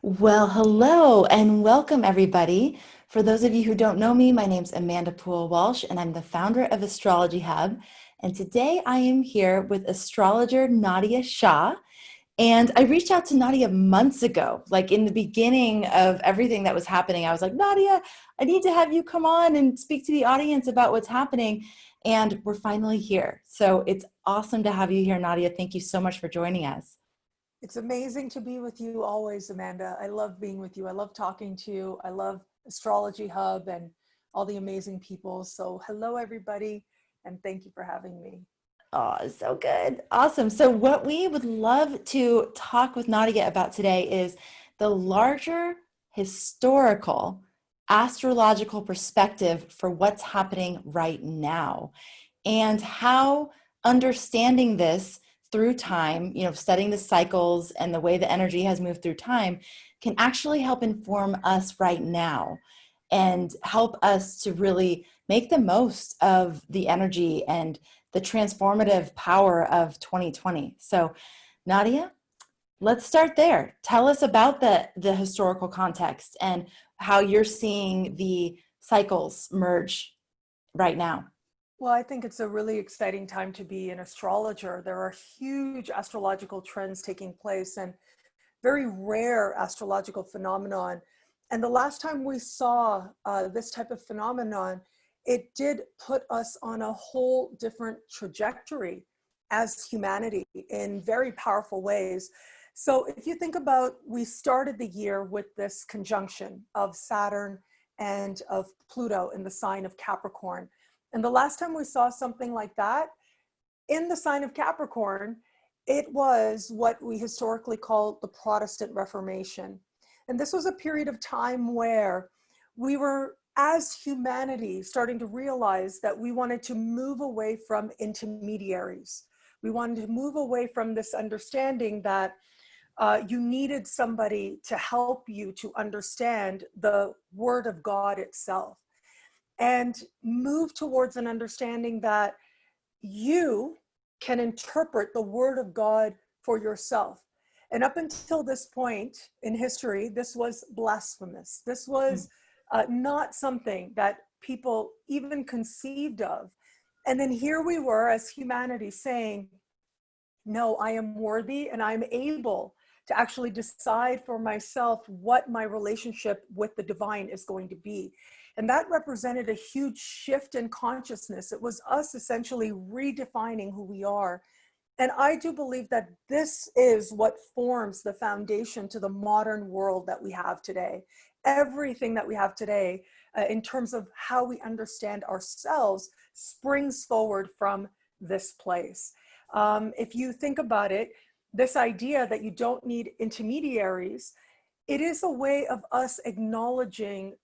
Well, hello and welcome everybody. For those of you who don't know me, my name's Amanda Poole Walsh and I'm the founder of Astrology Hub. And today I am here with astrologer Nadiya Shah. And I reached out to Nadiya months ago, like in the beginning of everything that was happening. I was like, Nadiya, I need to have you come on and speak to the audience about what's happening. And we're finally here. So it's awesome to have you here, Nadiya. Thank you so much for joining us. It's amazing to be with you always, Amanda. I love being with you. I love talking to you. I love Astrology Hub and all the amazing people. So, hello, everybody, and thank you for having me. Oh, so good. Awesome. So, what we would love to talk with Nadia about today is the larger historical astrological perspective for what's happening right now and how understanding this through time, studying the cycles and the way the energy has moved through time can actually help inform us right now and help us to really make the most of the energy and the transformative power of 2020. So, Nadia, let's start there. Tell us about the historical context and how you're seeing the cycles merge right now. Well, I think it's a really exciting time to be an astrologer. There are huge astrological trends taking place and very rare astrological phenomenon. And the last time we saw this type of phenomenon, it did put us on a whole different trajectory as humanity in very powerful ways. So if you think about, we started the year with this conjunction of Saturn and of Pluto in the sign of Capricorn. And the last time we saw something like that in the sign of Capricorn, it was what we historically call the Protestant Reformation. And this was a period of time where we were, as humanity, starting to realize that we wanted to move away from intermediaries. We wanted to move away from this understanding that you needed somebody to help you to understand the Word of God itself, and move towards an understanding that you can interpret the Word of God for yourself. And up until this point in history, this was blasphemous. This was not something that people even conceived of. And then here we were as humanity saying, no, I am worthy and I'm able to actually decide for myself what my relationship with the divine is going to be. And that represented a huge shift in consciousness. It was us essentially redefining who we are. And I do believe that this is what forms the foundation to the modern world that we have today. Everything that we have today, in terms of how we understand ourselves, springs forward from this place. If you think about it, this idea that you don't need intermediaries, it is a way of us acknowledging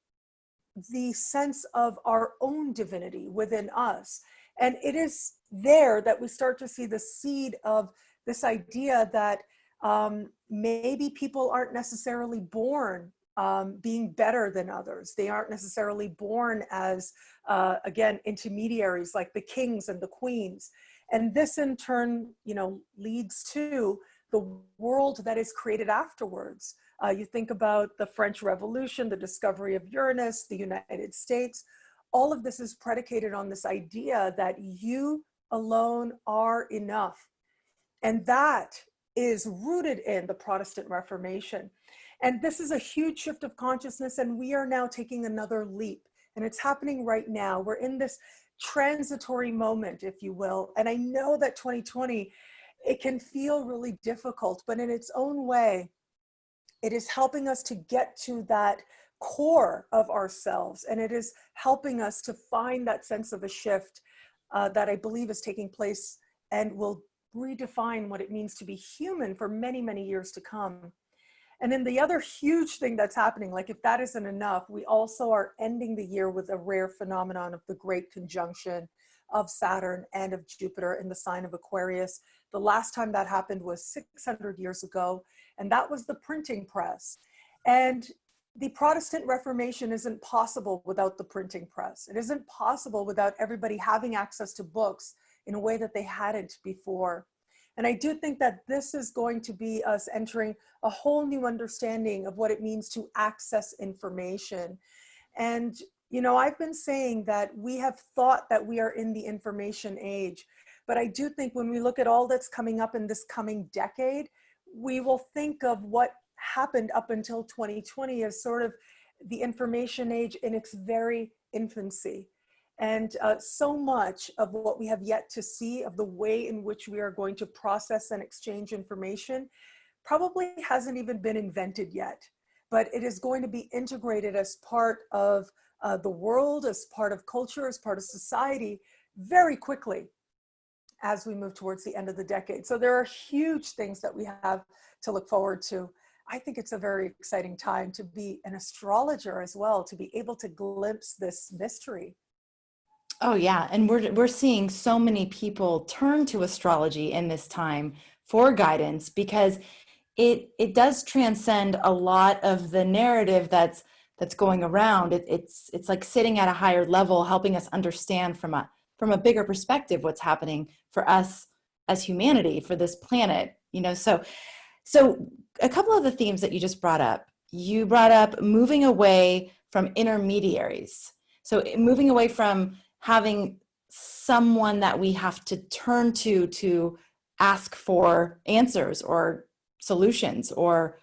the sense of our own divinity within us. And it is there that we start to see the seed of this idea that maybe people aren't necessarily born being better than others. They aren't necessarily born as, again, intermediaries like the kings and the queens. And this in turn, leads to the world that is created afterwards. You think about the French Revolution, the discovery of Uranus, the United States. All of this is predicated on this idea that you alone are enough. And that is rooted in the Protestant Reformation. And this is a huge shift of consciousness, and we are now taking another leap. And it's happening right now. We're in this transitory moment, if you will. And I know that 2020, it can feel really difficult, but in its own way, it is helping us to get to that core of ourselves. And it is helping us to find that sense of a shift that I believe is taking place and will redefine what it means to be human for many, many years to come. And then the other huge thing that's happening, like if that isn't enough, we also are ending the year with a rare phenomenon of the great conjunction of Saturn and of Jupiter in the sign of Aquarius. The last time that happened was 600 years ago, and that was the printing press. And the Protestant Reformation isn't possible without the printing press. It isn't possible without everybody having access to books in a way that they hadn't before. And I do think that this is going to be us entering a whole new understanding of what it means to access information. And, you know, I've been saying that we have thought that we are in the information age, but I do think when we look at all that's coming up in this coming decade, we will think of what happened up until 2020 as sort of the information age in its very infancy. And so much of what we have yet to see of the way in which we are going to process and exchange information probably hasn't even been invented yet, but it is going to be integrated as part of the world, as part of culture, as part of society very quickly as we move towards the end of the decade. So there are huge things that we have to look forward to. I think it's a very exciting time to be an astrologer as well, to be able to glimpse this mystery. Oh yeah, and we're seeing so many people turn to astrology in this time for guidance because it does transcend a lot of the narrative that's going around. It's like sitting at a higher level, helping us understand from a bigger perspective what's happening for us as humanity, for this planet. You know, so a couple of the themes that you just brought up. You brought up moving away from intermediaries. So moving away from having someone that we have to turn to ask for answers or solutions or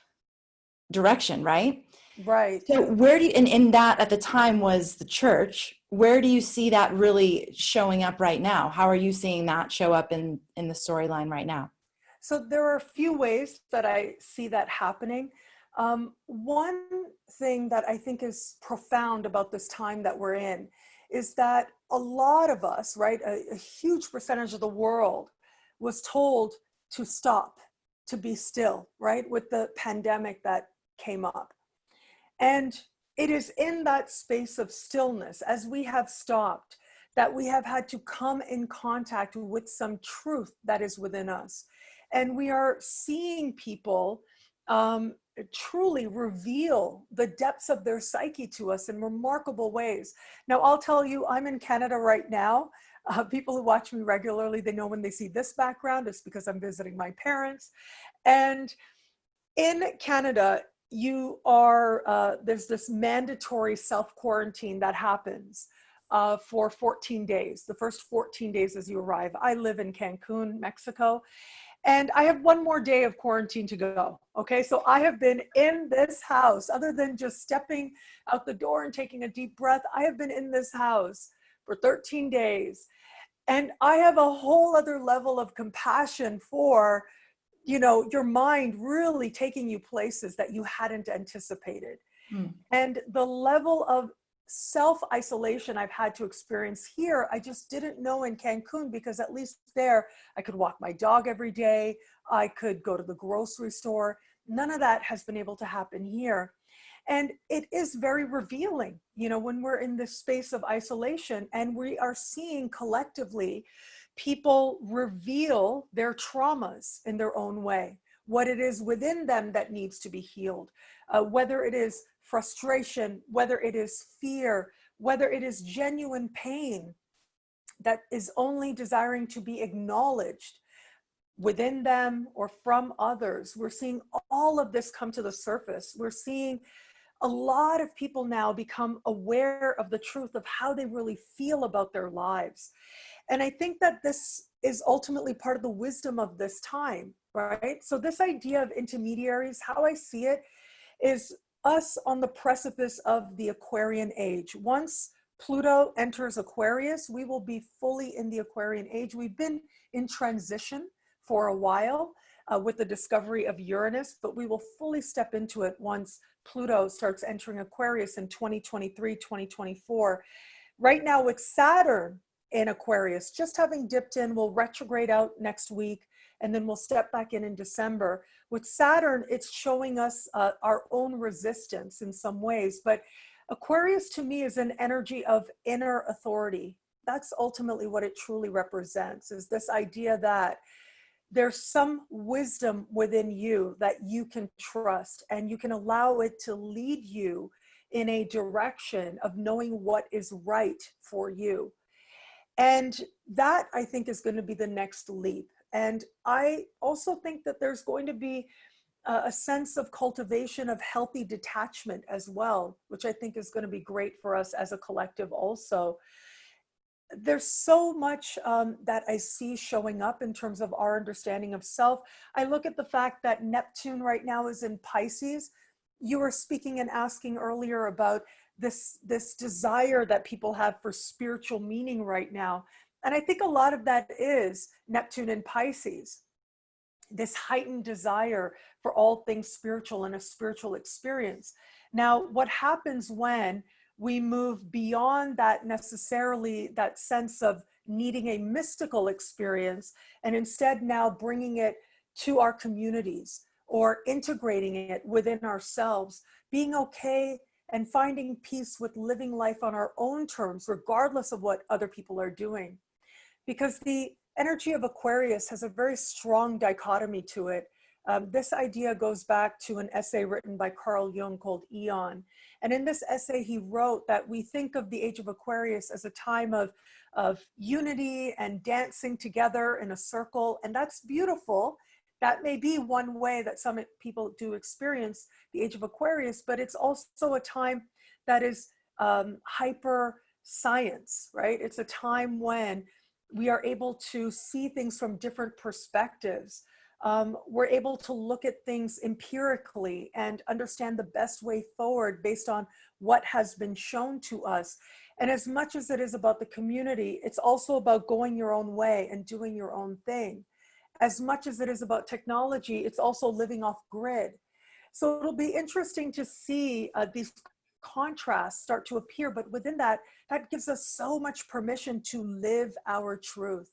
direction, right? Right. So where do you, and in that at the time was the church, where do you see that really showing up right now? How are you seeing that show up in the storyline right now? So there are a few ways that I see that happening. One thing that I think is profound about this time that we're in is that a lot of us, right, a huge percentage of the world was told to stop, to be still, right, with the pandemic that came up. And it is in that space of stillness, as we have stopped, that we have had to come in contact with some truth that is within us. And we are seeing people truly reveal the depths of their psyche to us in remarkable ways. Now, I'll tell you, I'm in Canada right now. People who watch me regularly, they know when they see this background, it's because I'm visiting my parents. And in Canada, there's this mandatory self-quarantine that happens for 14 days, the first 14 days as you arrive. I live in Cancun, Mexico, and I have one more day of quarantine to go. Okay, so I have been in this house, other than just stepping out the door and taking a deep breath, I have been in this house for 13 days. And I have a whole other level of compassion for, you know, your mind really taking you places that you hadn't anticipated. Hmm. And the level of self-isolation I've had to experience here, I just didn't know in Cancun, because at least there I could walk my dog every day. I could go to the grocery store. None of that has been able to happen here. And it is very revealing, you know, when we're in this space of isolation and we are seeing collectively people reveal their traumas in their own way, what it is within them that needs to be healed, whether it is frustration, whether it is fear, whether it is genuine pain that is only desiring to be acknowledged within them or from others. We're seeing all of this come to the surface. We're seeing a lot of people now become aware of the truth of how they really feel about their lives. And I think that this is ultimately part of the wisdom of this time, right? So this idea of intermediaries, how I see it, is us on the precipice of the Aquarian age. Once Pluto enters Aquarius, we will be fully in the Aquarian age. We've been in transition for a while with the discovery of Uranus, but we will fully step into it once Pluto starts entering Aquarius in 2023, 2024. Right now with Saturn in Aquarius, just having dipped in, we'll retrograde out next week, and then we'll step back in December. With Saturn, it's showing us our own resistance in some ways, but Aquarius to me is an energy of inner authority. That's ultimately what it truly represents, is this idea that there's some wisdom within you that you can trust, and you can allow it to lead you in a direction of knowing what is right for you. And that, I think, is going to be the next leap. And I also think that there's going to be a sense of cultivation of healthy detachment as well, which I think is going to be great for us as a collective also. There's so much that I see showing up in terms of our understanding of self. I look at the fact that Neptune right now is in Pisces. You were speaking and asking earlier about this desire that people have for spiritual meaning right now. And I think a lot of that is Neptune in Pisces, this heightened desire for all things spiritual and a spiritual experience. Now, what happens when we move beyond that, necessarily that sense of needing a mystical experience, and instead now bringing it to our communities or integrating it within ourselves, being okay and finding peace with living life on our own terms, regardless of what other people are doing? Because the energy of Aquarius has a very strong dichotomy to it. This idea goes back to an essay written by Carl Jung called Eon. And in this essay, he wrote that we think of the age of Aquarius as a time of unity and dancing together in a circle. And that's beautiful. That may be one way that some people do experience the age of Aquarius, but it's also a time that is hyper science, right? It's a time when we are able to see things from different perspectives. We're able to look at things empirically and understand the best way forward based on what has been shown to us. And as much as it is about the community, it's also about going your own way and doing your own thing. As much as it is about technology, it's also living off grid. So it'll be interesting to see these contrasts start to appear, but within that, that gives us so much permission to live our truth,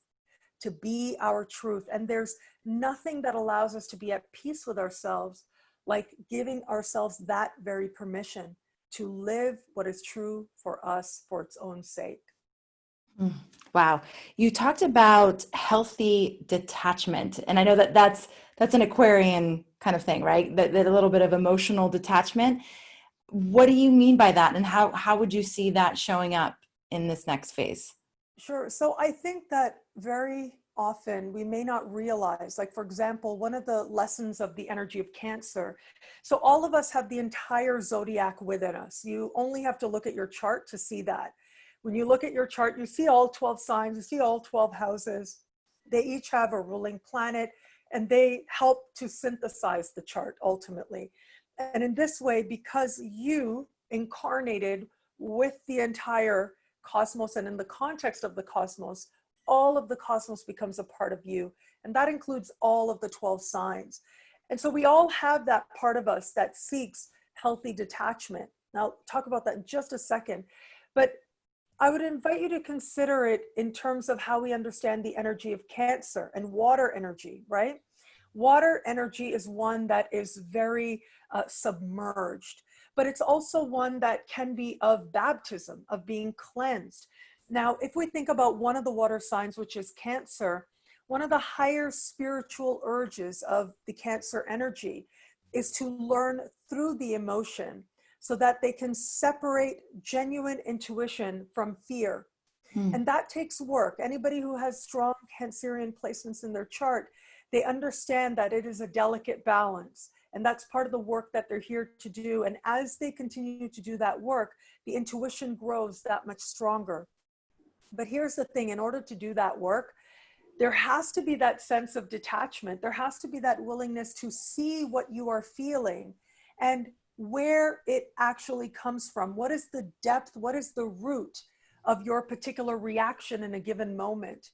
to be our truth. And there's nothing that allows us to be at peace with ourselves like giving ourselves that very permission to live what is true for us for its own sake. Mm. Wow. You talked about healthy detachment, and I know that that's an Aquarian kind of thing, right? That a little bit of emotional detachment. What do you mean by that, and how would you see that showing up in this next phase? Sure. So I think that very often we may not realize, like, for example, one of the lessons of the energy of Cancer. So all of us have the entire zodiac within us. You only have to look at your chart to see that. When you look at your chart, you see all 12 signs, you see all 12 houses. They each have a ruling planet and they help to synthesize the chart ultimately. And in this way, because you incarnated with the entire cosmos, and in the context of the cosmos, all of the cosmos becomes a part of you. And that includes all of the 12 signs. And so we all have that part of us that seeks healthy detachment. Now, I'll talk about that in just a second. But I would invite you to consider it in terms of how we understand the energy of Cancer and water energy, right? Water energy is one that is very submerged, but it's also one that can be of baptism, of being cleansed. Now, if we think about one of the water signs, which is Cancer, one of the higher spiritual urges of the Cancer energy is to learn through the emotion so that they can separate genuine intuition from fear. Hmm. And that takes work. Anybody who has strong Cancerian placements in their chart, they understand that it is a delicate balance. And that's part of the work that they're here to do. And as they continue to do that work, the intuition grows that much stronger. But here's the thing, in order to do that work, there has to be that sense of detachment. There has to be that willingness to see what you are feeling and where it actually comes from. What is the depth? What is the root of your particular reaction in a given moment?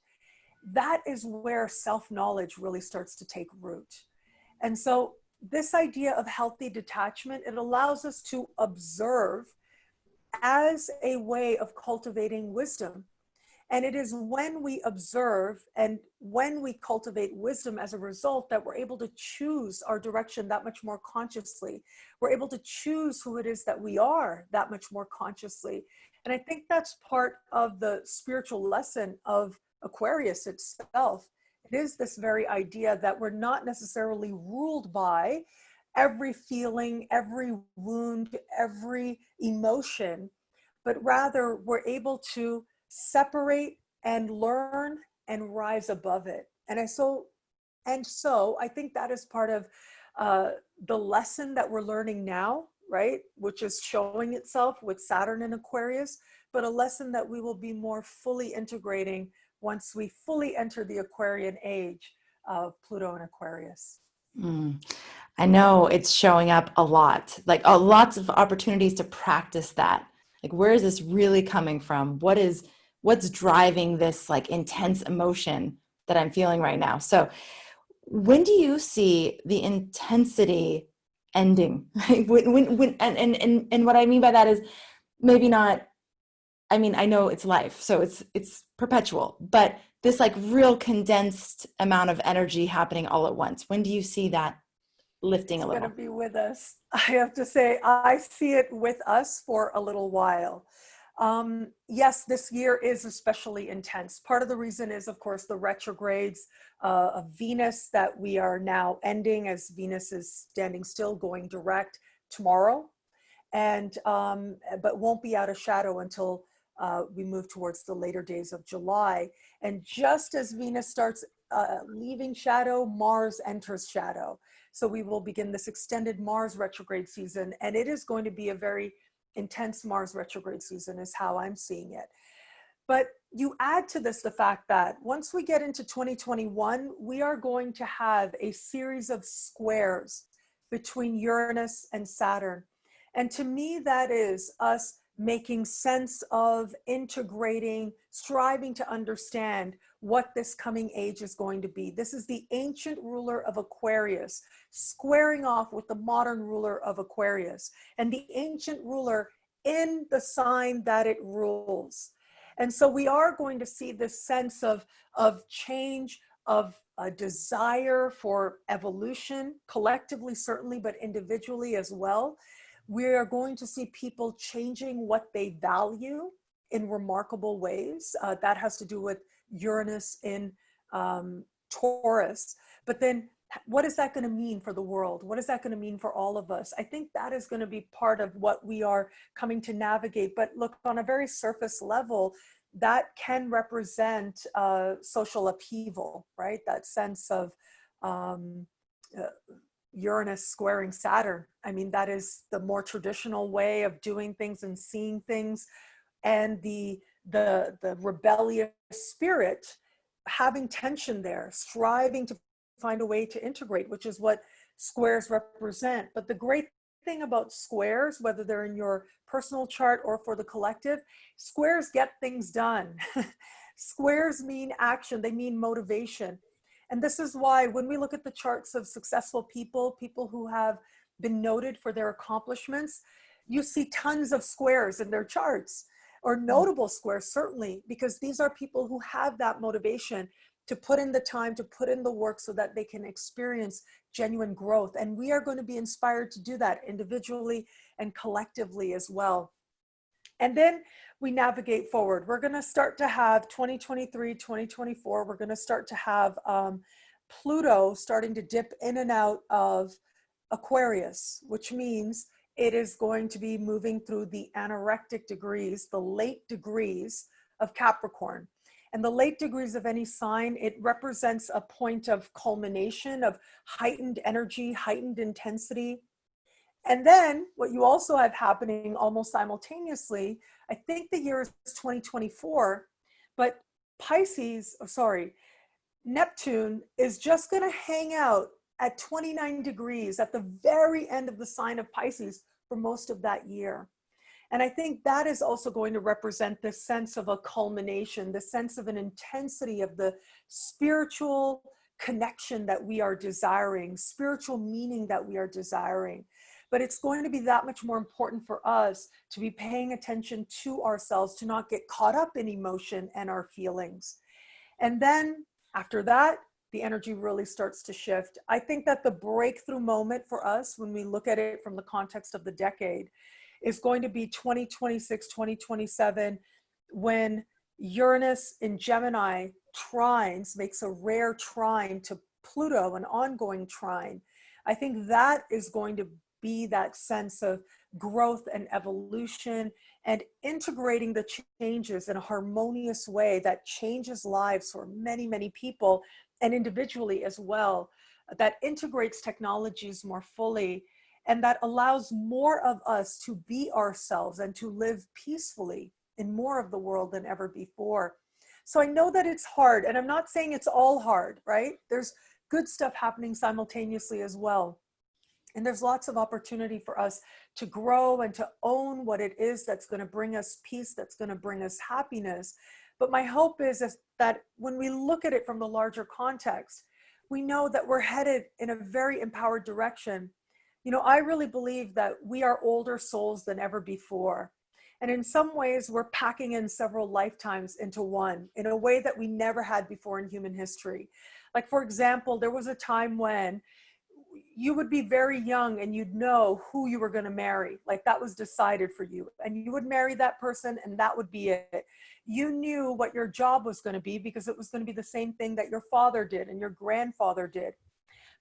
That is where self-knowledge really starts to take root. And so this idea of healthy detachment, it allows us to observe as a way of cultivating wisdom. And it is when we observe and when we cultivate wisdom as a result that we're able to choose our direction that much more consciously. We're able to choose who it is that we are that much more consciously. And I think that's part of the spiritual lesson of Aquarius itself. It is this very idea that we're not necessarily ruled by every feeling, every wound, every emotion, but rather we're able to separate and learn and rise above it. And I so And so I think that is part of uh, the lesson that we're learning now, right? Which is showing itself with Saturn in Aquarius, but a lesson that we will be more fully integrating once we fully enter the Aquarian age of Pluto in Aquarius. Mm. I know it's showing up a lot, like lots of opportunities to practice that. Like, where is this really coming from? What's driving this like intense emotion that I'm feeling right now? So, when do you see the intensity ending? And what I mean by that is maybe not, I mean, I know it's life, so it's perpetual, but this like real condensed amount of energy happening all at once. When do you see that lifting It's a going to little? be with us. I have to say, I see it with us for a little while. Yes, this year is especially intense. Part of the reason is, of course, the retrogrades of Venus that we are now ending, as Venus is standing still, going direct tomorrow, and but won't be out of shadow until we move towards the later days of July. And just as Venus starts leaving shadow, Mars enters shadow. So we will begin this extended Mars retrograde season, and it is going to be a very intense Mars retrograde season, is how I'm seeing it. But you add to this the fact that once we get into 2021, we are going to have a series of squares between Uranus and Saturn. And to me, that is us making sense of, integrating, striving to understand what this coming age is going to be. This is the ancient ruler of Aquarius squaring off with the modern ruler of Aquarius, and the ancient ruler in the sign that it rules. And so we are going to see this sense of change, of a desire for evolution, collectively, certainly, but individually as well. We are going to see people changing what they value in remarkable ways. That has to do with Uranus in Taurus. But then what is that going to mean for the world? What is that going to mean for all of us? I think that is going to be part of what we are coming to navigate. But look, on a very surface level, that can represent social upheaval, right? That sense of uh, Uranus squaring Saturn. I mean, that is the more traditional way of doing things and seeing things, and the rebellious spirit having tension there, striving to find a way to integrate, which is what squares represent. But the great thing about squares, whether they're in your personal chart or for the collective, squares get things done. Squares mean action, they mean motivation. And this is why when we look at the charts of successful people, people who have been noted for their accomplishments, you see tons of squares in their charts, or notable squares, certainly, because these are people who have that motivation to put in the time, to put in the work so that they can experience genuine growth. And we are going to be inspired to do that individually and collectively as well. And then we navigate forward. We're going to start to have 2023, 2024. We're going to start to have Pluto starting to dip in and out of Aquarius, which means it is going to be moving through the anorectic degrees, the late degrees of Capricorn. And the late degrees of any sign, it represents a point of culmination, of heightened energy, heightened intensity. And then what you also have happening almost simultaneously, I think the year is 2024, but Neptune is just going to hang out at 29 degrees at the very end of the sign of Pisces for most of that year. And I think that is also going to represent this sense of a culmination, the sense of an intensity of the spiritual connection that we are desiring, spiritual meaning that we are desiring. But it's going to be that much more important for us to be paying attention to ourselves, to not get caught up in emotion and our feelings. And then after that, the energy really starts to shift. I think that the breakthrough moment for us, when we look at it from the context of the decade, is going to be 2026, 2027, when Uranus in Gemini trines, makes a rare trine to Pluto, an ongoing trine. I think that is going to be that sense of growth and evolution and integrating the changes in a harmonious way that changes lives for many, many people and individually as well, that integrates technologies more fully and that allows more of us to be ourselves and to live peacefully in more of the world than ever before. So I know that it's hard, and I'm not saying it's all hard, right? There's good stuff happening simultaneously as well. And there's lots of opportunity for us to grow and to own what it is that's going to bring us peace, that's going to bring us happiness. But my hope is that when we look at it from the larger context, we know that we're headed in a very empowered direction. You know, I really believe that we are older souls than ever before. And in some ways, we're packing in several lifetimes into one in a way that we never had before in human history. Like, for example, there was a time when you would be very young and you'd know who you were going to marry. Like, that was decided for you. And you would marry that person and that would be it. You knew what your job was going to be because it was going to be the same thing that your father did and your grandfather did.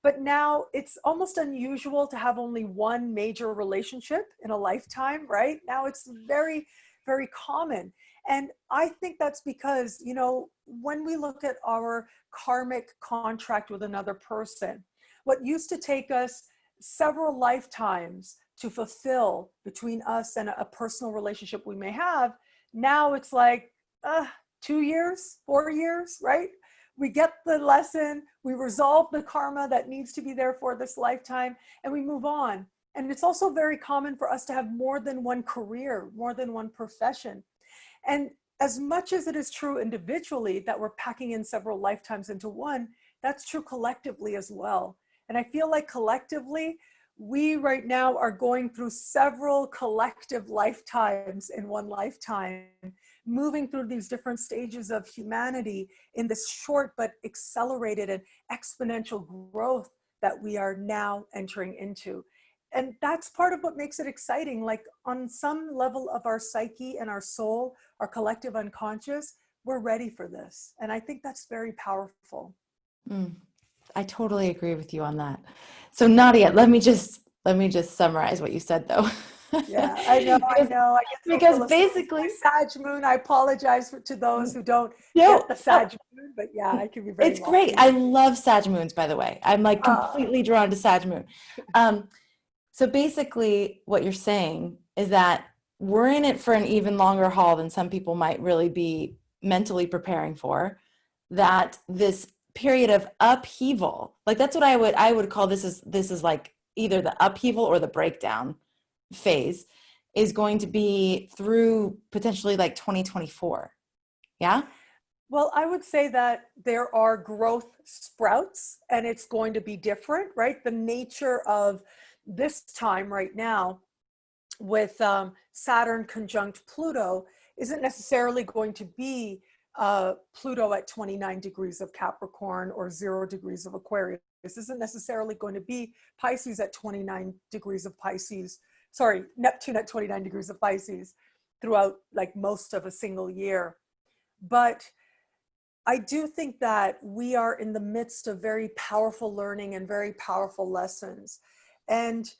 But now it's almost unusual to have only one major relationship in a lifetime, right? Now it's very, very common. And I think that's because, you know, when we look at our karmic contract with another person, what used to take us several lifetimes to fulfill between us and a personal relationship we may have, now it's like 2 years, 4 years, right? We get the lesson, we resolve the karma that needs to be there for this lifetime, and we move on. And it's also very common for us to have more than one career, more than one profession. And as much as it is true individually that we're packing in several lifetimes into one, that's true collectively as well. And I feel like collectively, we right now are going through several collective lifetimes in one lifetime, moving through these different stages of humanity in this short but accelerated and exponential growth that we are now entering into. And that's part of what makes it exciting. Like, on some level of our psyche and our soul, our collective unconscious, we're ready for this. And I think that's very powerful. Mm, I totally agree with you on that. So Nadia, let me just summarize what you said though. Yeah, I know, I Because know. I get so because philosophical. It's basically, my Sag moon. I apologize to those who don't get no, the no, Sag moon, but yeah, I can be very it's great. lofty. I love Sag moons, by the way. I'm like Uh, completely drawn to Sag moon. Um, so basically what you're saying is that we're in it for an even longer haul than some people might really be mentally preparing for. That this period of upheaval, like that's what I would call this is like either the upheaval or the breakdown phase is going to be through potentially like 2024. Yeah? well, I would say that there are growth sprouts and it's going to be different, right? The nature of this time right now with Saturn conjunct Pluto isn't necessarily going to be Pluto at 29 degrees of Capricorn or 0 degrees of Aquarius. This isn't necessarily going to be Pisces at 29 degrees of Pisces. Sorry, Neptune at 29 degrees of Pisces throughout like most of a single year. But I do think that we are in the midst of very powerful learning and very powerful lessons. And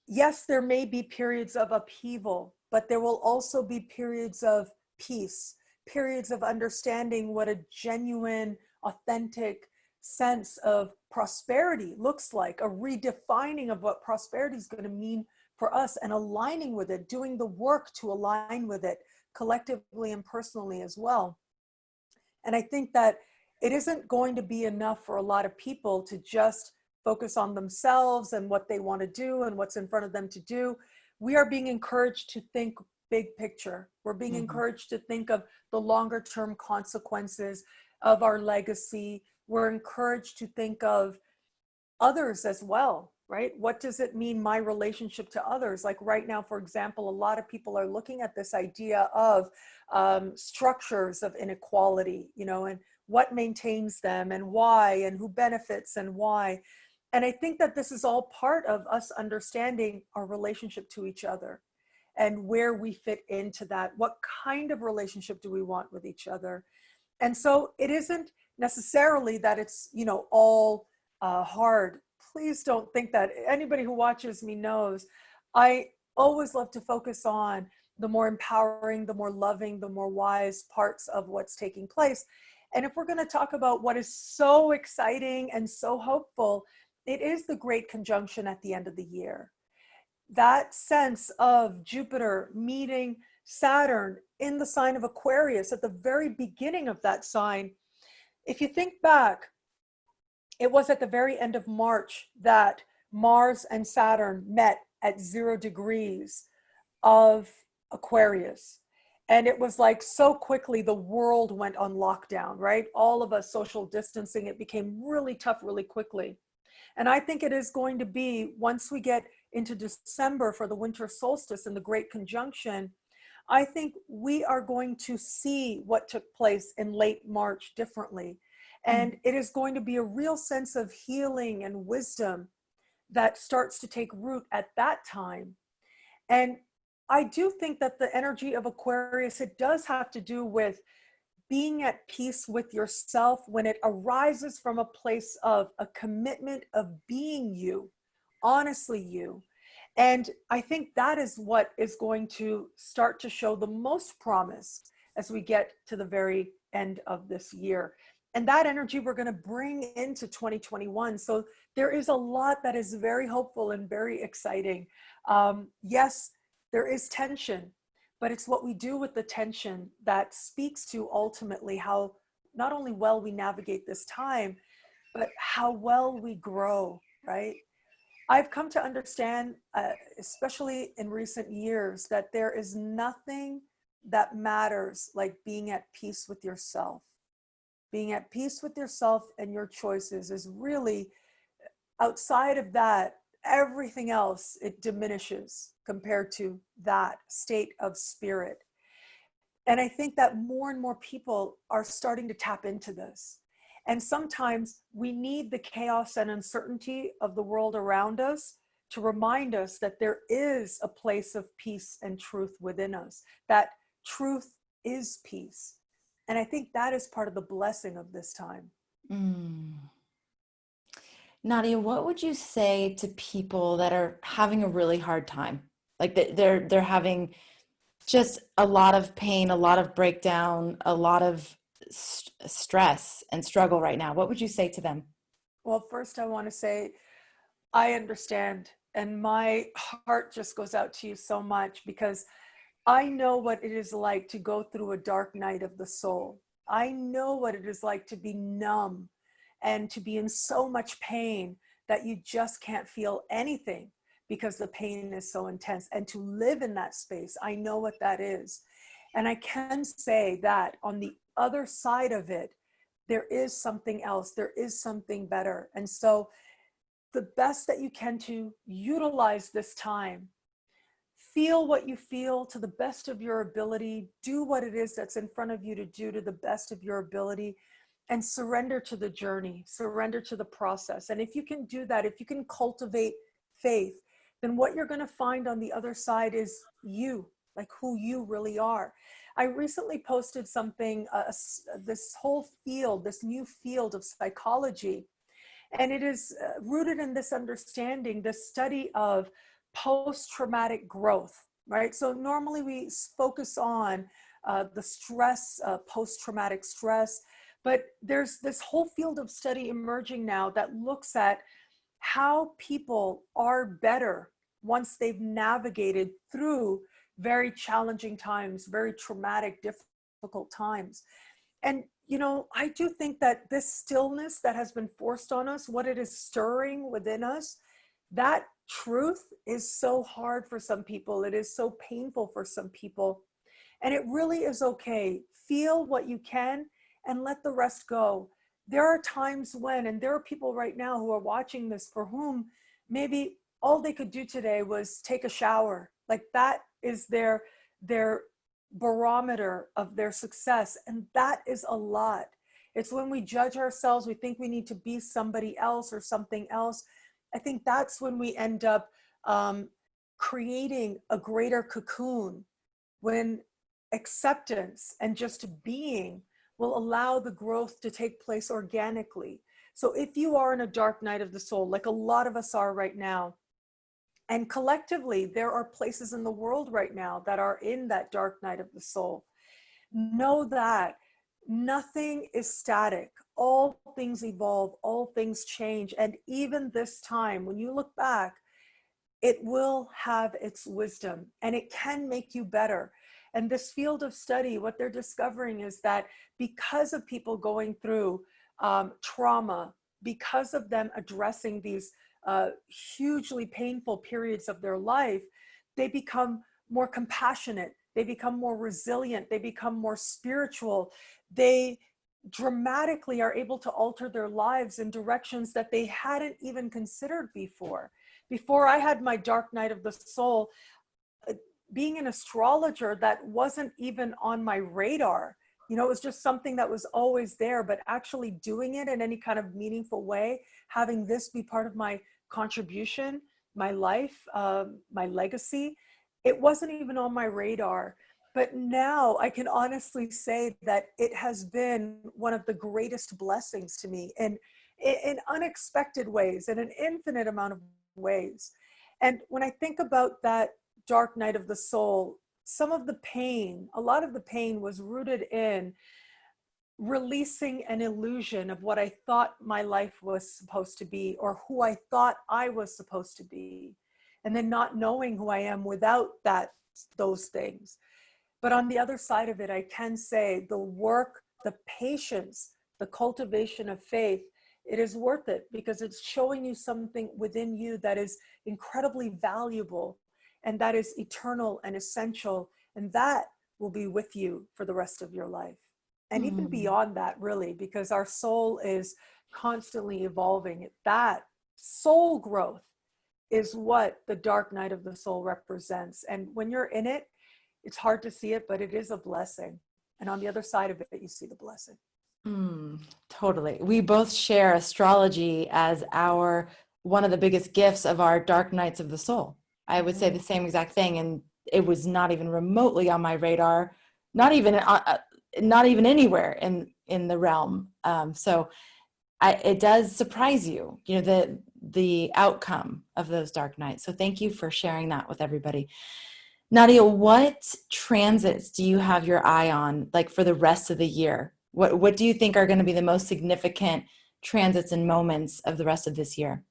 yes, there may be periods of upheaval, but there will also be periods of peace, periods of understanding what a genuine, authentic sense of prosperity looks like, a redefining of what prosperity is going to mean for us and aligning with it, doing the work to align with it collectively and personally as well. And I think that it isn't going to be enough for a lot of people to just focus on themselves and what they want to do and what's in front of them to do. We are being encouraged to think big picture. We're being Mhm. encouraged to think of the longer term consequences of our legacy. We're encouraged to think of others as well, right? What does it mean, my relationship to others? Like right now, for example, a lot of people are looking at this idea of structures of inequality, you know, and what maintains them and why, and who benefits and why. And I think that this is all part of us understanding our relationship to each other and where we fit into that. What kind of relationship do we want with each other? And so it isn't necessarily that it's, you know, all hard. Please don't think that. Anybody who watches me knows I always love to focus on the more empowering, the more loving, the more wise parts of what's taking place. And if we're going to talk about what is so exciting and so hopeful, it is the great conjunction at the end of the year. That sense of Jupiter meeting Saturn in the sign of Aquarius at the very beginning of that sign. If you think back, it was at the very end of March that Mars and Saturn met at 0 degrees of Aquarius. And it was like so quickly the world went on lockdown, right? All of us social distancing, it became really tough really quickly. And I think it is going to be, once we get into December for the winter solstice and the great conjunction, I think we are going to see what took place in late March differently. And it is going to be a real sense of healing and wisdom that starts to take root at that time. And I do think that the energy of Aquarius, it does have to do with being at peace with yourself when it arises from a place of a commitment of being you, honestly you. And I think that is what is going to start to show the most promise as we get to the very end of this year. And that energy we're going to bring into 2021. So there is a lot that is very hopeful and very exciting. Yes, there is tension, but it's what we do with the tension that speaks to ultimately how not only well we navigate this time, but how well we grow, right? I've come to understand, especially in recent years, that there is nothing that matters like being at peace with yourself. Being at peace with yourself and your choices is really, outside of that, everything else, it diminishes compared to that state of spirit. And I think that more and more people are starting to tap into this. And sometimes we need the chaos and uncertainty of the world around us to remind us that there is a place of peace and truth within us, that truth is peace. And I think that is part of the blessing of this time. Mm. Nadia, what would you say to people that are having a really hard time? Like they're having just a lot of pain, a lot of breakdown, a lot of stress and struggle right now. What would you say to them? Well, first, I want to say I understand. And my heart just goes out to you so much because I know what it is like to go through a dark night of the soul. I know what it is like to be numb and to be in so much pain that you just can't feel anything because the pain is so intense. And to live in that space, I know what that is. And I can say that on the other side of it, there is something else, there is something better. And so the best that you can to utilize this time, feel what you feel to the best of your ability, do what it is that's in front of you to do to the best of your ability, and surrender to the journey, surrender to the process. And if you can do that, if you can cultivate faith, then what you're going to find on the other side is you, like who you really are. I recently posted something, this whole field, this new field of psychology, and it is rooted in this understanding, this study of post-traumatic growth, right? So normally we focus on the stress, post-traumatic stress, but there's this whole field of study emerging now that looks at how people are better once they've navigated through very challenging times, very traumatic, difficult times. And, you know, I do think that this stillness that has been forced on us, what it is stirring within us, that truth is so hard for some people. It is so painful for some people. And it really is okay. Feel what you can and let the rest go. There are times when, and there are people right now who are watching this for whom maybe all they could do today was take a shower. Like that is their barometer of their success. And that is a lot. It's when we judge ourselves, we think we need to be somebody else or something else. I think that's when we end up creating a greater cocoon, when acceptance and just being will allow the growth to take place organically. So if you are in a dark night of the soul, like a lot of us are right now, and collectively, there are places in the world right now that are in that dark night of the soul. Know that Nothing is static. All things evolve, all things change. And even this time, when you look back, it will have its wisdom and it can make you better. And this field of study, what they're discovering is that because of people going through trauma, because of them addressing these hugely painful periods of their life, they become more compassionate, they become more resilient, they become more spiritual, they dramatically are able to alter their lives in directions that they hadn't even considered before. Before I had my dark night of the soul, being an astrologer, that wasn't even on my radar. You know, it was just something that was always there, but actually doing it in any kind of meaningful way, having this be part of my contribution, my life, my legacy, it wasn't even on my radar. But now I can honestly say that it has been one of the greatest blessings to me in unexpected ways, in an infinite amount of ways. And when I think about that dark night of the soul, some of the pain, a lot of the pain was rooted in releasing an illusion of what I thought my life was supposed to be, or who I thought I was supposed to be, and then not knowing who I am without those things. But on the other side of it, I can say the work, the patience, the cultivation of faith, it is worth it because it's showing you something within you that is incredibly valuable and that is eternal and essential. And that will be with you for the rest of your life. And even Mm. beyond that, really, because our soul is constantly evolving. That soul growth is what the dark night of the soul represents. And when you're in it, it's hard to see it, but it is a blessing. And on the other side of it, you see the blessing. Mm, totally. We both share astrology as our one of the biggest gifts of our dark nights of the soul. I would say the Mm-hmm. same exact thing, and it was not even remotely on my radar, not even not even anywhere in the realm. It does surprise you, you know, the outcome of those dark nights. So thank you for sharing that with everybody. Nadiya, what transits do you have your eye on, like for the rest of the year? What do you think are going to be the most significant transits and moments of the rest of this year?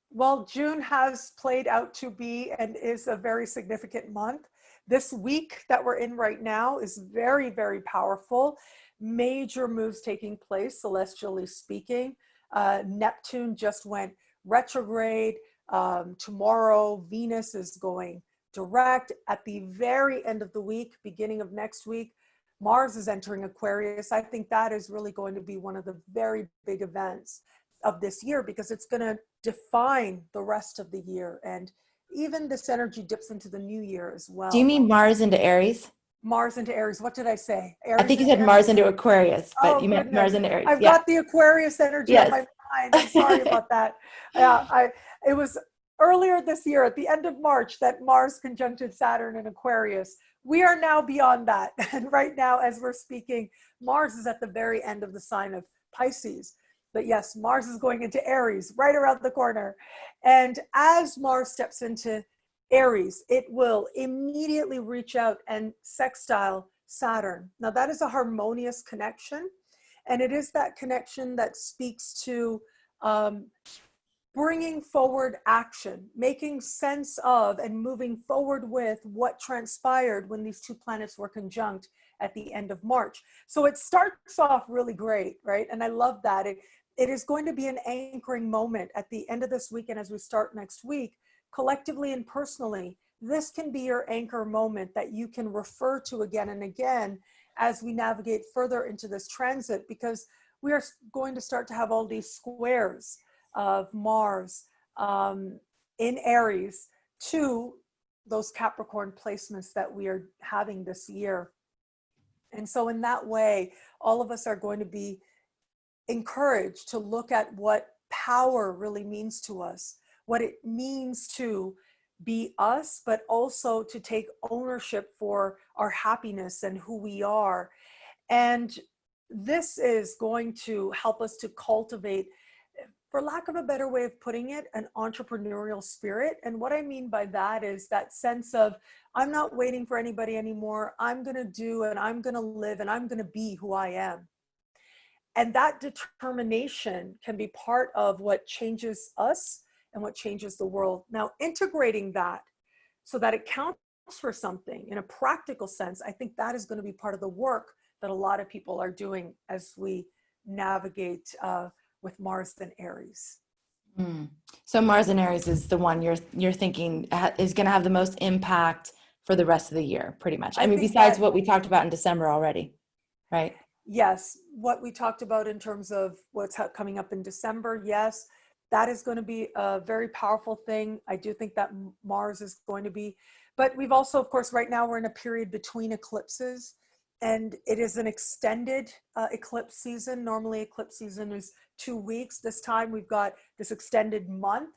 Well, June has played out to be and is a very significant month. This week that we're in right now is very, very powerful. Major moves taking place, celestially speaking. Neptune just went retrograde. Tomorrow, Venus is going direct. At the very end of the week, beginning of next week, Mars is entering Aquarius. I think that is really going to be one of the very big events of this year because it's going to define the rest of the year. And even this energy dips into the new year as Do you well. mean Mars into Aries? Mars into Aries. What did I say? I Aries think you into said Mars Aries? into Aquarius, but Oh, you meant Mars goodness. into Aries. I've Yeah. got the Aquarius energy on Yes. my mind. I'm sorry about that. It was earlier this year at the end of March that Mars conjuncted Saturn in Aquarius. We are now beyond that. And right now, as we're speaking, Mars is at the very end of the sign of Pisces. But yes, Mars is going into Aries right around the corner. And as Mars steps into Aries, it will immediately reach out and sextile Saturn. Now, that is a harmonious connection. And it is that connection that speaks to um, bringing forward action, making sense of and moving forward with what transpired when these two planets were conjunct at the end of March. So it starts off really great, right? And I love that. It is going to be an anchoring moment at the end of this week and as we start next week, collectively and personally. This can be your anchor moment that you can refer to again and again as we navigate further into this transit, because we are going to start to have all these squares of Mars in Aries to those Capricorn placements that we are having this year. And so in that way, all of us are going to be encouraged to look at what power really means to us, what it means to be us, but also to take ownership for our happiness and who we are. And this is going to help us to cultivate for lack of a better way of putting it, an entrepreneurial spirit. And what I mean by that is that sense of, I'm not waiting for anybody anymore. I'm going to do and I'm going to live and I'm going to be who I am. And that determination can be part of what changes us and what changes the world. Now, integrating that so that it counts for something in a practical sense, I think that is going to be part of the work that a lot of people are doing as we navigate with Mars and Aries. Mm. So Mars and Aries is the one you're thinking is going to have the most impact for the rest of the year, pretty much. I I mean, think besides that, what we talked about in December already, right? yes, what we talked about in terms of what's coming up in December, yes, that is going to be a very powerful thing. I do think that Mars is going to be, but we've also, of course, right now we're in a period between eclipses, and it is an extended eclipse season. Normally, eclipse season is 2 weeks. This time we've got this extended month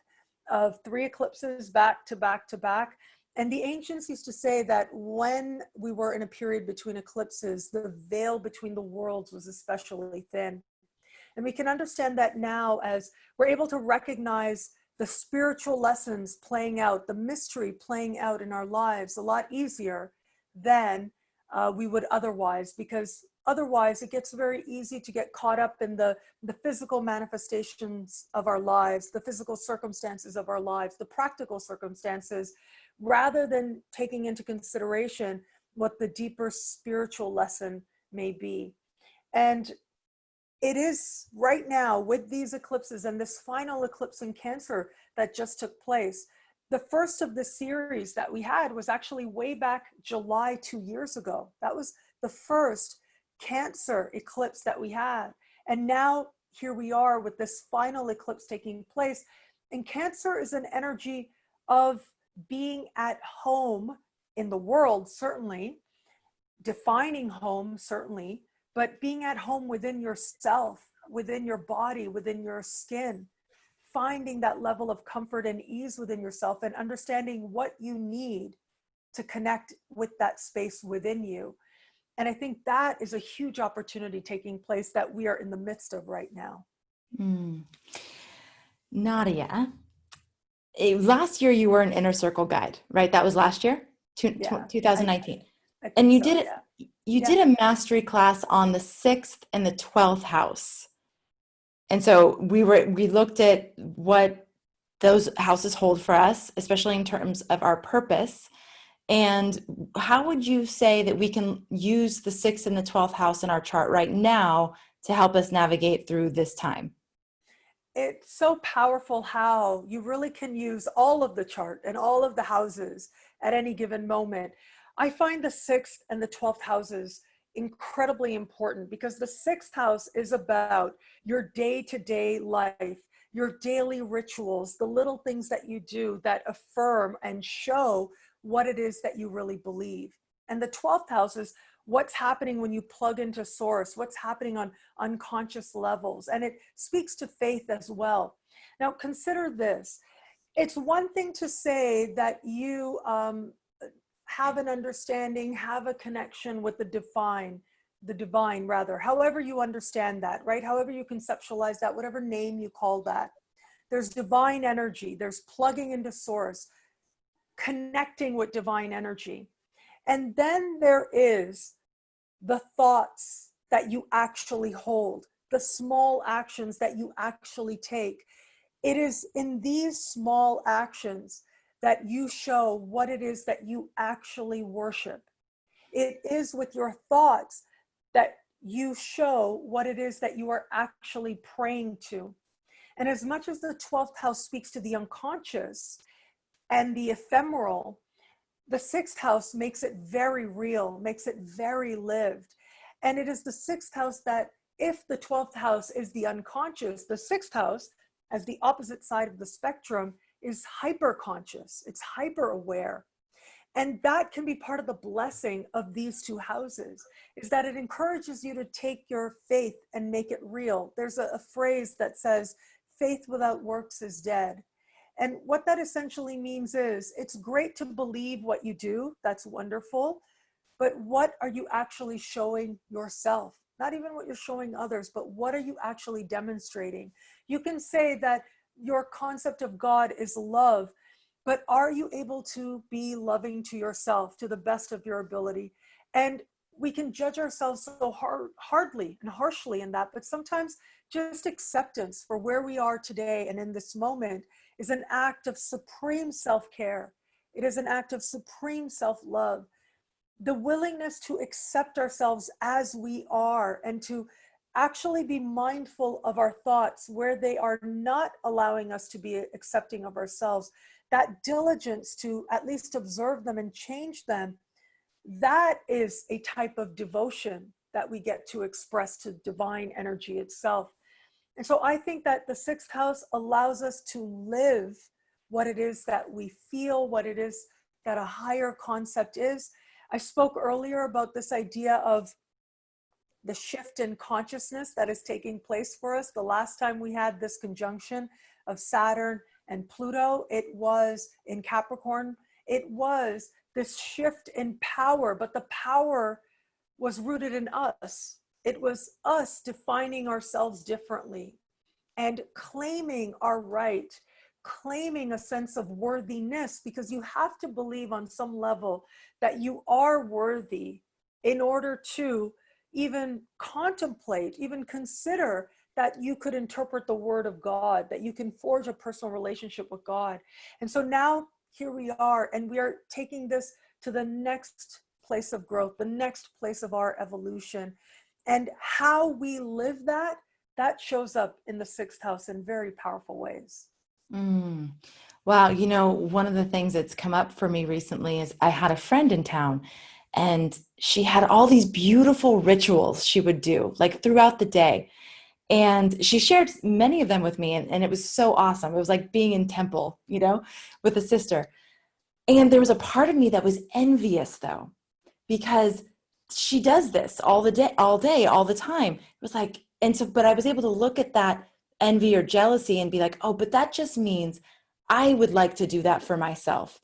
of 3 eclipses back to back to back. And the ancients used to say that when we were in a period between eclipses, the veil between the worlds was especially thin. And we can understand that now as we're able to recognize the spiritual lessons playing out, the mystery playing out in our lives a lot easier than we would otherwise, because otherwise it gets very easy to get caught up in the physical manifestations of our lives, the physical circumstances of our lives, the practical circumstances, rather than taking into consideration what the deeper spiritual lesson may be. And it is right now with these eclipses and this final eclipse in Cancer that just took place. The first of the series that we had was actually way back July 2 years ago. That was the first Cancer eclipse that we had. And now here we are with this final eclipse taking place. And Cancer is an energy of being at home in the world, certainly, defining home, certainly, but being at home within yourself, within your body, within your skin, finding that level of comfort and ease within yourself and understanding what you need to connect with that space within you. And I think that is a huge opportunity taking place that we are in the midst of right now. Mm. Nadia, last year you were an inner circle guide, right? That was last year, Yeah, 2019. I think And so. Yeah. you Yeah. did a mastery class on the 6th and the 12th house. And so we looked at what those houses hold for us, especially in terms of our purpose. And how would you say that we can use the 6th and the 12th house in our chart right now to help us navigate through this time? It's so powerful how you really can use all of the chart and all of the houses at any given moment. I find the 6th and the 12th houses incredibly important because the 6th house is about your day-to-day life, your daily rituals, the little things that you do that affirm and show what it is that you really believe. And the 12th house is what's happening when you plug into source, what's happening on unconscious levels. And it speaks to faith as well. Now, consider this. It's one thing to say that you have an understanding, have a connection with the divine rather, however you understand that, right? However you conceptualize that, whatever name you call that. There's divine energy, there's plugging into source, connecting with divine energy. And then there is the thoughts that you actually hold, the small actions that you actually take. It is in these small actions that you show what it is that you actually worship. It is with your thoughts that you show what it is that you are actually praying to. And as much as the 12th house speaks to the unconscious and the ephemeral, the 6th house makes it very real, makes it very lived. And it is the 6th house that, if the 12th house is the unconscious, the 6th house, as the opposite side of the spectrum, is hyper conscious, it's hyper aware. And that can be part of the blessing of these two houses, is that it encourages you to take your faith and make it real. There's a phrase that says, faith without works is dead. And what that essentially means is it's great to believe what you do. That's wonderful. But what are you actually showing yourself? not even what you're showing others, but what are you actually demonstrating? You can say that your concept of God is love, but are you able to be loving to yourself to the best of your ability? And we can judge ourselves so hardly and harshly in that, but sometimes just acceptance for where we are today and in this moment is an act of supreme self-care. It is an act of supreme self-love. The willingness to accept ourselves as we are and to actually be mindful of our thoughts where they are not allowing us to be accepting of ourselves, that diligence to at least observe them and change them, that is a type of devotion that we get to express to divine energy itself. And so I think that the sixth house allows us to live what it is that we feel, what it is that a higher concept is. I spoke earlier about this idea of the shift in consciousness that is taking place for us. The last time we had this conjunction of Saturn and Pluto, it was in Capricorn. It was this shift in power, but the power was rooted in us. It was us defining ourselves differently and claiming our right, claiming a sense of worthiness, because you have to believe on some level that you are worthy in order to even contemplate, even consider that you could interpret the word of God, that you can forge a personal relationship with God. And so now here we are, and we are taking this to the next place of growth, the next place of our evolution. And how we live that, that shows up in the sixth house in very powerful ways. Mm. Wow. You know, one of the things that's come up for me recently is I had a friend in town and she had all these beautiful rituals she would do like throughout the day. And she shared many of them with me, and it was so awesome. It was like being in temple, with a sister. And there was a part of me that was envious though, because she does this all day, all the time. It was like, and so, but I was able to look at that envy or jealousy and be like, oh, but that just means I would like to do that for myself.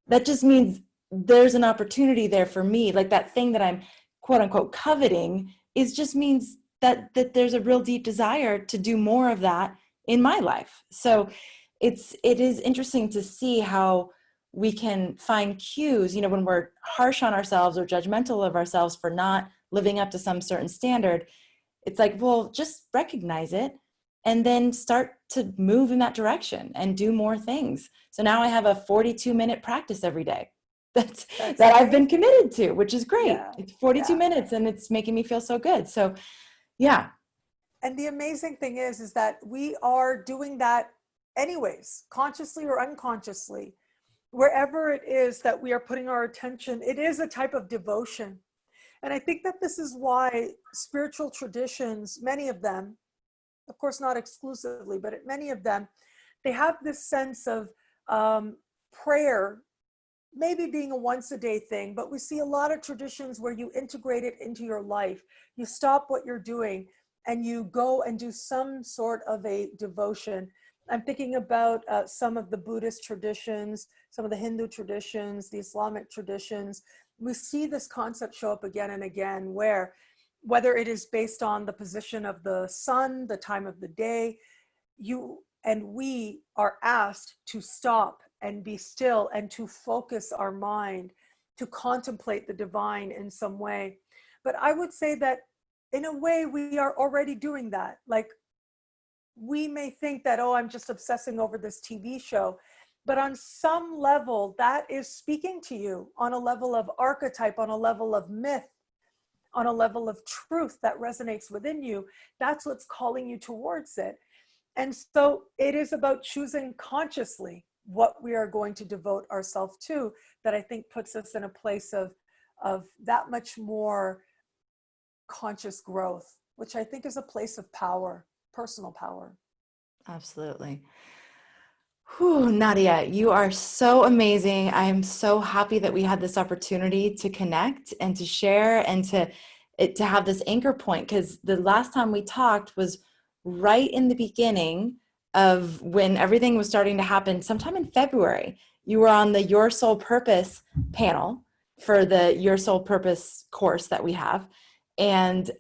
That just means there's an opportunity there for me. Like that thing that I'm quote unquote coveting is just means that there's a real deep desire to do more of that in my life. So it is interesting to see how we can find cues, when we're harsh on ourselves or judgmental of ourselves for not living up to some certain standard. It's like, well, just recognize it and then start to move in that direction and do more things. So now I have a 42-minute practice every day that's That's that I've been amazing. committed to, which is great. Yeah, It's 42 yeah. minutes and it's making me feel so good. So yeah. And the amazing thing is that we are doing that anyways, consciously or unconsciously. Wherever it is that we are putting our attention, it is a type of devotion. And I think that this is why spiritual traditions, many of them, of course, not exclusively, but many of them, they have this sense of prayer, maybe being a once a day thing, but we see a lot of traditions where you integrate it into your life. You stop what you're doing and you go and do some sort of a devotion. I'm thinking about some of the Buddhist traditions, some of the Hindu traditions, the Islamic traditions. We see this concept show up again and again, where whether it is based on the position of the sun, the time of the day, you and we are asked to stop and be still and to focus our mind, to contemplate the divine in some way. But I would say that in a way we are already doing that. Like, we may think that, oh, I'm just obsessing over this TV show, but on some level that is speaking to you on a level of archetype, on a level of myth, on a level of truth that resonates within you. That's what's calling you towards it. And so it is about choosing consciously what we are going to devote ourselves to, that I think puts us in a place of that much more conscious growth, which I think is a place of power, personal power. Absolutely. Whew, Nadia, you are so amazing. I am so happy that we had this opportunity to connect and to share and to have this anchor point, because the last time we talked was right in the beginning of when everything was starting to happen, sometime in February. You were on the Your Soul Purpose panel for the Your Soul Purpose course that we have. And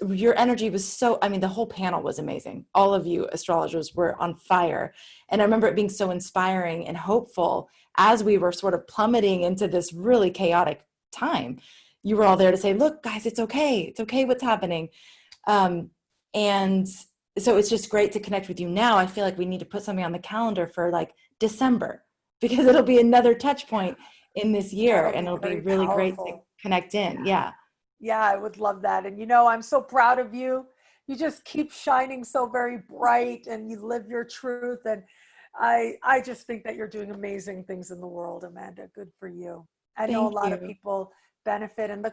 your energy was so, I mean, the whole panel was amazing. All of you astrologers were on fire. And I remember it being so inspiring and hopeful as we were sort of plummeting into this really chaotic time. You were all there to say, look, guys, it's okay. It's okay what's happening. And so it's just great to connect with you now. I feel like we need to put something on the calendar for like December, because it'll be another touch point in this year That'll and be it'll be very really great to powerful. connect in. Yeah. Yeah, I would love that. And you know, I'm so proud of you. You just keep shining so very bright and you live your truth. And I just think that you're doing amazing things in the world, Amanda. Good for you. I know a Thank lot of you. people benefit and the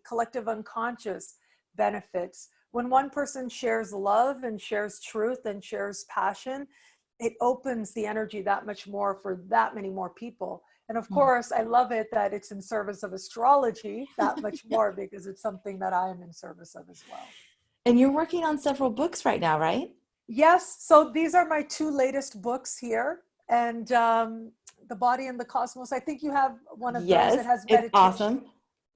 collective unconscious benefits. When one person shares love and shares truth and shares passion, it opens the energy that much more for that many more people. And of Mm. course, I love it that it's in service of astrology that much more because it's something that I am in service of as well. And you're working on several books right now, right? Yes, so these are my two latest books here. And The Body and the Cosmos. I think you have one of those. It Yes, has it's meditation. awesome.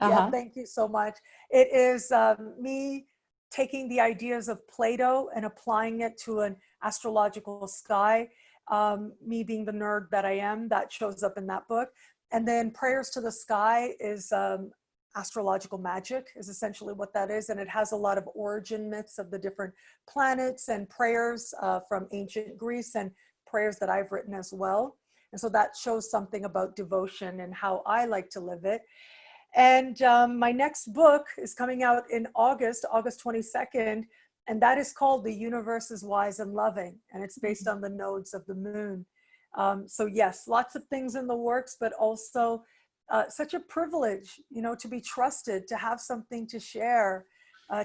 Yeah, Uh-huh. thank you so much. It is me taking the ideas of Plato and applying it to an astrological sky. Me being the nerd that I am, that shows up in that book. And then Prayers to the Sky is astrological magic, is essentially what that is. And it has a lot of origin myths of the different planets and prayers from ancient Greece and prayers that I've written as well. And so that shows something about devotion and how I like to live it. And my next book is coming out in August 22nd, and that is called The Universe is Wise and Loving, and it's based on the nodes of the moon. So yes, lots of things in the works, but also such a privilege, you know, to be trusted, to have something to share,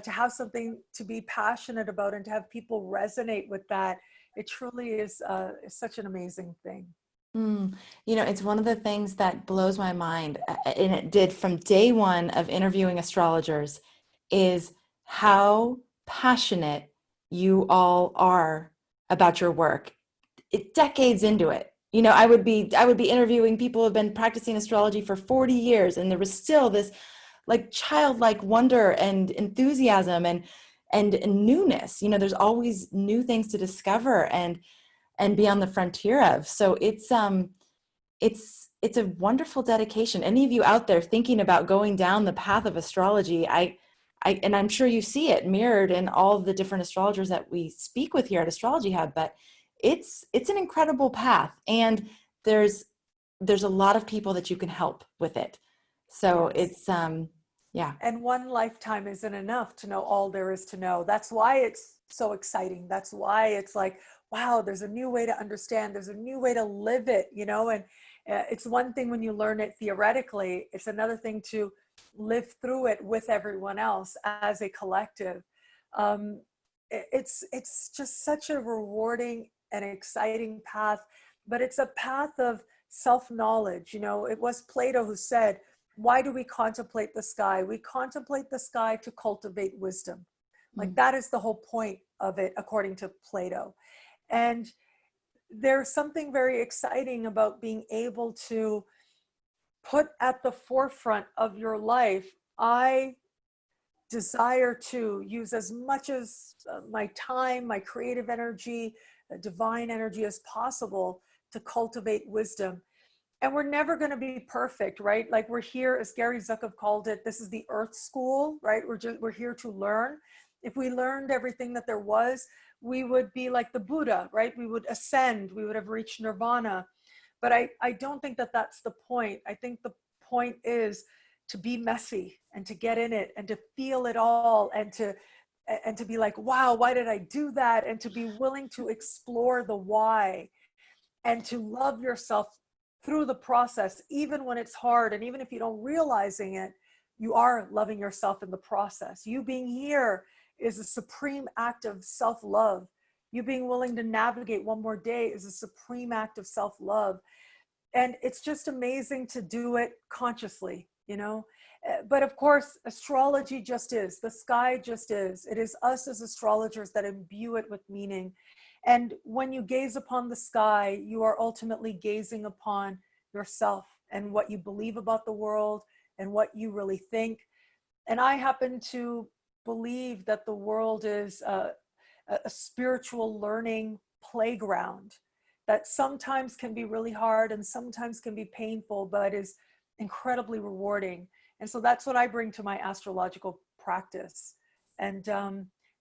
to have something to be passionate about, and to have people resonate with that. It truly is such an amazing thing. Mm. You know, it's one of the things that blows my mind, and it did from day one of interviewing astrologers, is how passionate you all are about your work. Decades into it. You know, I would be interviewing people who have been practicing astrology for 40 years, and there was still this like childlike wonder and enthusiasm and newness. You know, there's always new things to discover and be on the frontier of. So it's a wonderful dedication. Any of you out there thinking about going down the path of astrology, I and I'm sure you see it mirrored in all the different astrologers that we speak with here at Astrology Hub, but it's an incredible path, and there's there's a lot of people that you can help with it. So Yes. it's yeah. And one lifetime isn't enough to know all there is to know. That's why it's so exciting. That's why it's like, wow, there's a new way to understand. There's a new way to live it, you know? And it's one thing when you learn it theoretically, it's another thing to live through it with everyone else as a collective. It's just such a rewarding and exciting path, but it's a path of self-knowledge. You know, it was Plato who said, why do we contemplate the sky? We contemplate the sky to cultivate wisdom. Like Mm. that is the whole point of it, according to Plato. And there's something very exciting about being able to put at the forefront of your life, I desire to use as much as my time, my creative energy, divine energy as possible to cultivate wisdom. And we're never going to be perfect, right? Like we're here, as Gary Zukav called it, this is the earth school, right? We're here to learn. If we learned everything that there was, we would be like the Buddha, right? We would ascend, we would have reached nirvana. But I don't think that that's the point. I think the point is to be messy and to get in it and to feel it all and to be like, wow, why did I do that? And to be willing to explore the why and to love yourself through the process, even when it's hard. And even if you don't realizing it, you are loving yourself in the process. You being here is a supreme act of self-love. You being willing to navigate one more day is a supreme act of self-love. And it's just amazing to do it consciously, you know. But of course, astrology just is, the sky just is. It is us as astrologers that imbue it with meaning. And when you gaze upon the sky, you are ultimately gazing upon yourself and what you believe about the world and what you really think. And I happen to believe that the world is a spiritual learning playground that sometimes can be really hard and sometimes can be painful, but is incredibly rewarding. And so that's what I bring to my astrological practice. And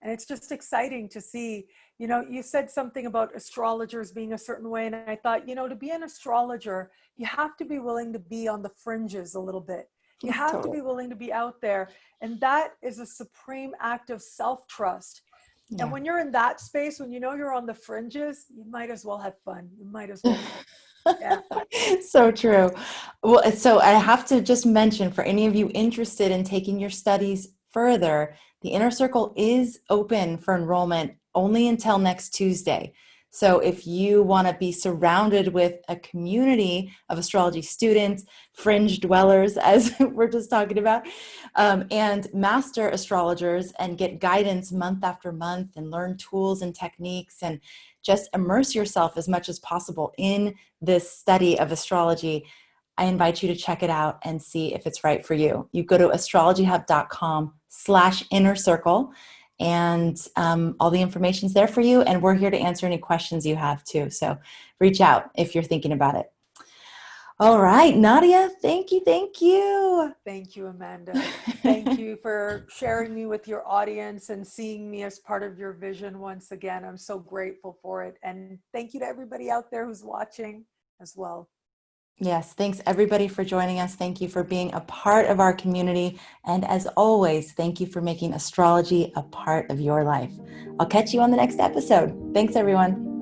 it's just exciting to see, you said something about astrologers being a certain way. And I thought, to be an astrologer, you have to be willing to be on the fringes a little bit. You have to Totally. be willing to be out there. And that is a supreme act of self-trust. And Yeah. when you're in that space, when you know you're on the fringes, you might as well have fun. You might as well. Yeah. So true. Well, so I have to just mention for any of you interested in taking your studies further, the Inner Circle is open for enrollment only until next Tuesday. So if you want to be surrounded with a community of astrology students, fringe dwellers, as we're just talking about, and master astrologers and get guidance month after month and learn tools and techniques and just immerse yourself as much as possible in this study of astrology, I invite you to check it out and see if it's right for you. You go to astrologyhub.com/inner circle, and all the information's there for you. And we're here to answer any questions you have too. So reach out if you're thinking about it. All right, Nadiya, thank you. Thank you. Thank you, Amanda. Thank you for sharing me with your audience and seeing me as part of your vision once again. I'm so grateful for it. And thank you to everybody out there who's watching as well. Yes, thanks everybody for joining us. Thank you for being a part of our community. And as always, thank you for making astrology a part of your life. I'll catch you on the next episode. Thanks, everyone.